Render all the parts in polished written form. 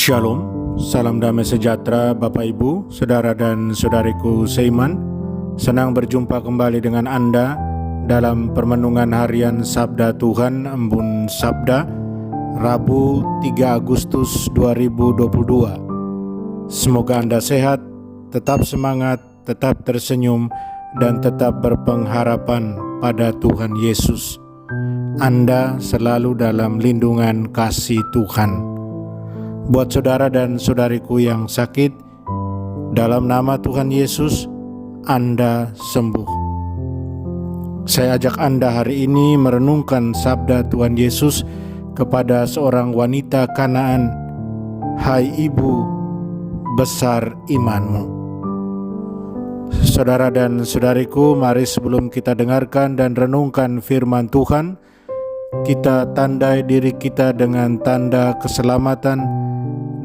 Shalom, salam damai sejahtera Bapak Ibu, Saudara dan Saudariku seiman. Senang berjumpa kembali dengan Anda dalam permenungan harian Sabda Tuhan Embun Sabda, Rabu 3 Agustus 2022. Semoga Anda sehat, tetap semangat, tetap tersenyum, dan tetap berpengharapan pada Tuhan Yesus. Anda selalu dalam lindungan kasih Tuhan. Buat saudara dan saudariku yang sakit, dalam nama Tuhan Yesus, Anda sembuh. Saya ajak Anda hari ini merenungkan sabda Tuhan Yesus kepada seorang wanita Kanaan. Hai ibu, besar imanmu. Saudara dan saudariku, mari sebelum kita dengarkan dan renungkan firman Tuhan, kita tandai diri kita dengan tanda keselamatan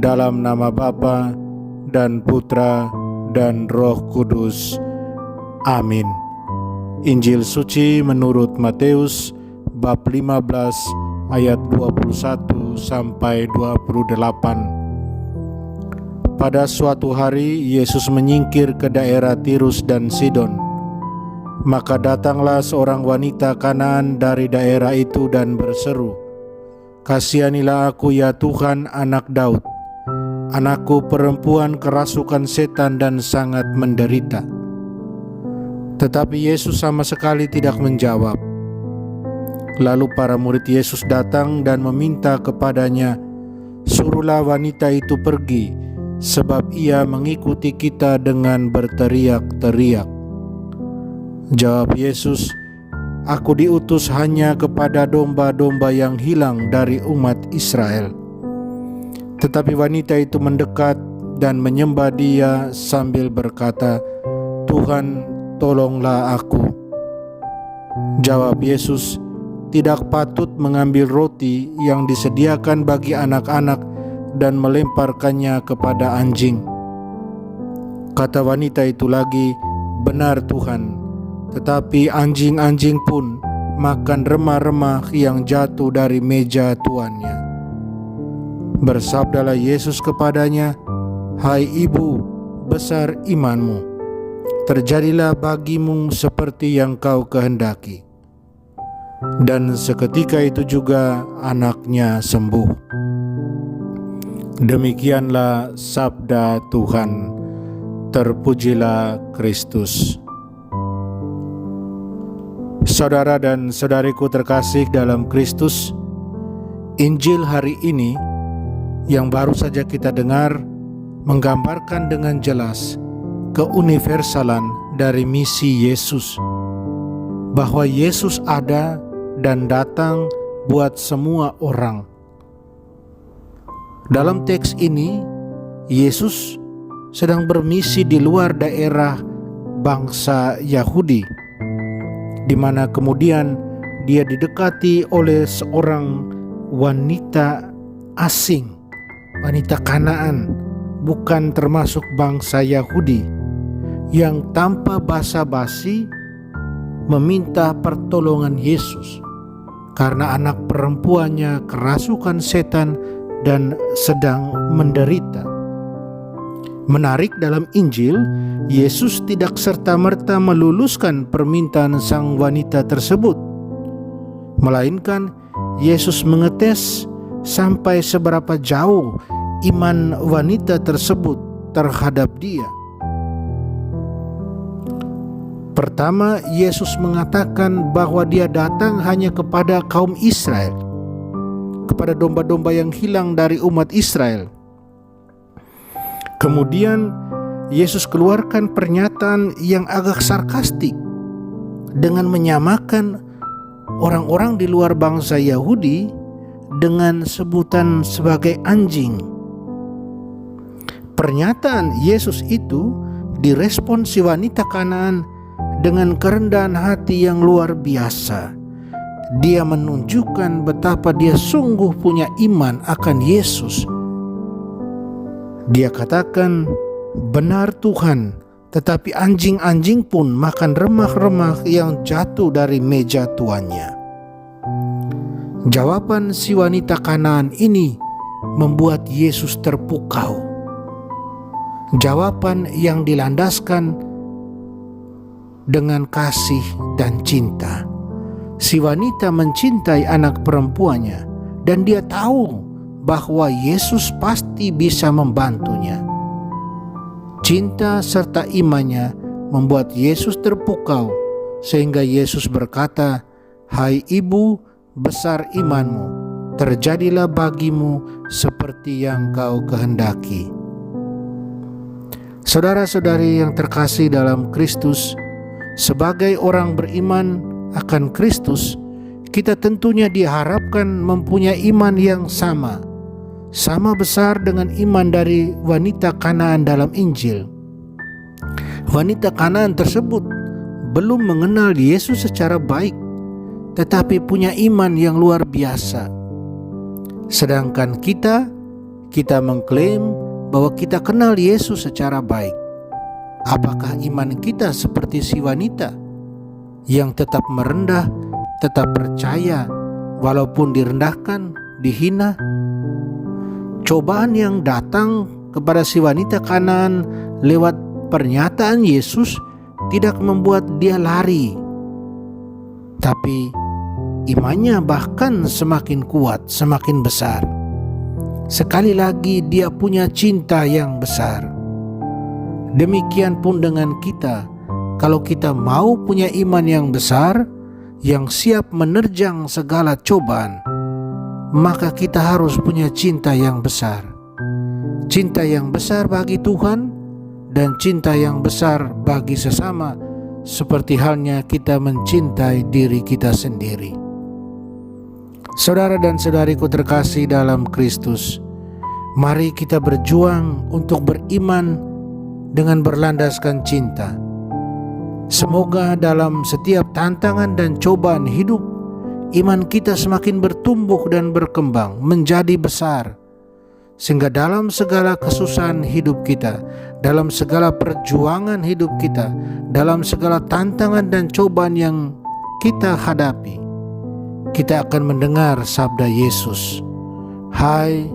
dalam nama Bapa dan Putra dan Roh Kudus. Amin. Injil suci menurut Matius bab 15 ayat 21 sampai 28. Pada suatu hari Yesus menyingkir ke daerah Tirus dan Sidon. Maka datanglah seorang wanita Kanaan dari daerah itu dan berseru, "Kasihanilah aku ya Tuhan, anak Daud. Anakku perempuan kerasukan setan dan sangat menderita." Tetapi Yesus sama sekali tidak menjawab. Lalu para murid Yesus datang dan meminta kepadanya, "Suruhlah wanita itu pergi, sebab ia mengikuti kita dengan berteriak-teriak." Jawab Yesus, "Aku diutus hanya kepada domba-domba yang hilang dari umat Israel." Tetapi wanita itu mendekat dan menyembah Dia sambil berkata, "Tuhan, tolonglah aku." Jawab Yesus, "Tidak patut mengambil roti yang disediakan bagi anak-anak dan melemparkannya kepada anjing." Kata wanita itu lagi, "Benar Tuhan, tetapi anjing-anjing pun makan remah-remah yang jatuh dari meja tuannya." Bersabdalah Yesus kepadanya, "Hai ibu, besar imanmu. Terjadilah bagimu seperti yang kau kehendaki." Dan seketika itu juga anaknya sembuh. Demikianlah sabda Tuhan. Terpujilah Kristus. Saudara dan saudariku terkasih dalam Kristus, Injil hari ini yang baru saja kita dengar menggambarkan dengan jelas keuniversalan dari misi Yesus, bahwa Yesus ada dan datang buat semua orang. Dalam teks ini, Yesus sedang bermisi di luar daerah bangsa Yahudi, di mana kemudian Dia didekati oleh seorang wanita asing, wanita Kanaan, bukan termasuk bangsa Yahudi, yang tanpa basa-basi meminta pertolongan Yesus karena anak perempuannya kerasukan setan dan sedang menderita. Menarik, dalam Injil, Yesus tidak serta-merta meluluskan permintaan sang wanita tersebut, melainkan Yesus mengetes sampai seberapa jauh iman wanita tersebut terhadap Dia. Pertama, Yesus mengatakan bahwa Dia datang hanya kepada kaum Israel, kepada domba-domba yang hilang dari umat Israel. Kemudian Yesus keluarkan pernyataan yang agak sarkastik dengan menyamakan orang-orang di luar bangsa Yahudi dengan sebutan sebagai anjing. Pernyataan Yesus itu direspon si wanita Kanaan dengan kerendahan hati yang luar biasa. Dia menunjukkan betapa dia sungguh punya iman akan Yesus. Dia katakan, "Benar Tuhan, tetapi anjing-anjing pun makan remah-remah yang jatuh dari meja tuannya." Jawaban si wanita Kanaan ini membuat Yesus terpukau. Jawaban yang dilandaskan dengan kasih dan cinta. Si wanita mencintai anak perempuannya dan dia tahu bahwa Yesus pasti bisa membantunya. Cinta serta imannya membuat Yesus terpukau sehingga Yesus berkata, "Hai ibu, besar imanmu, terjadilah bagimu seperti yang kau kehendaki." Saudara-saudari yang terkasih dalam Kristus, sebagai orang beriman akan Kristus, kita tentunya diharapkan mempunyai iman yang sama besar dengan iman dari wanita Kanaan dalam Injil. Wanita Kanaan tersebut belum mengenal Yesus secara baik, tetapi punya iman yang luar biasa. Sedangkan kita mengklaim bahwa kita kenal Yesus secara baik. Apakah iman kita seperti si wanita yang tetap merendah, tetap percaya walaupun direndahkan, dihina? Cobaan yang datang kepada si wanita Kanaan lewat pernyataan Yesus tidak membuat dia lari, tapi imannya bahkan semakin kuat, semakin besar. Sekali lagi dia punya cinta yang besar. Demikian pun dengan kita, kalau kita mau punya iman yang besar, yang siap menerjang segala cobaan, maka kita harus punya cinta yang besar. Cinta yang besar bagi Tuhan dan cinta yang besar bagi sesama, seperti halnya kita mencintai diri kita sendiri. Saudara dan saudariku terkasih dalam Kristus, mari kita berjuang untuk beriman dengan berlandaskan cinta. Semoga dalam setiap tantangan dan cobaan hidup, iman kita semakin bertumbuh dan berkembang menjadi besar, sehingga dalam segala kesusahan hidup kita, dalam segala perjuangan hidup kita, dalam segala tantangan dan cobaan yang kita hadapi, kita akan mendengar sabda Yesus. Hai,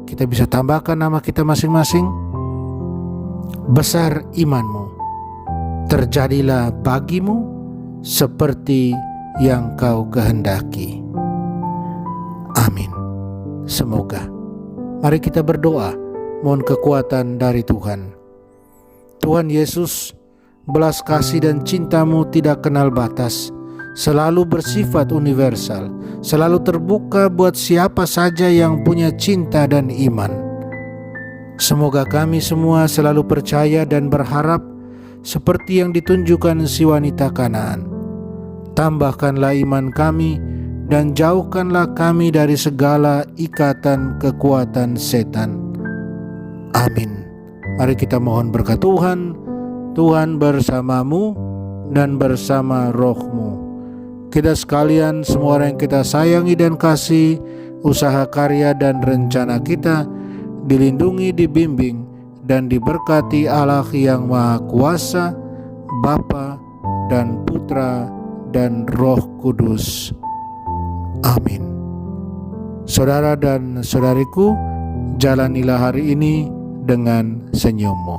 kita bisa tambahkan nama kita masing-masing. Besar imanmu, terjadilah bagimu seperti yang kau kehendaki. Amin. Semoga. Mari kita berdoa, mohon kekuatan dari Tuhan. Tuhan Yesus, belas kasih dan cinta-Mu tidak kenal batas, selalu bersifat universal, selalu terbuka buat siapa saja yang punya cinta dan iman. Semoga kami semua selalu percaya dan berharap seperti yang ditunjukkan si wanita Kanaan. Tambahkanlah iman kami dan jauhkanlah kami dari segala ikatan kekuatan setan. Amin. Mari kita mohon berkat Tuhan. Tuhan bersamamu dan bersama rohmu. Kita sekalian, semua orang yang kita sayangi dan kasih, usaha karya dan rencana kita dilindungi, dibimbing, dan diberkati Allah yang Maha Kuasa, Bapa dan Putra dan Roh Kudus. Amin. Saudara dan saudariku, jalanilah hari ini dengan senyummu.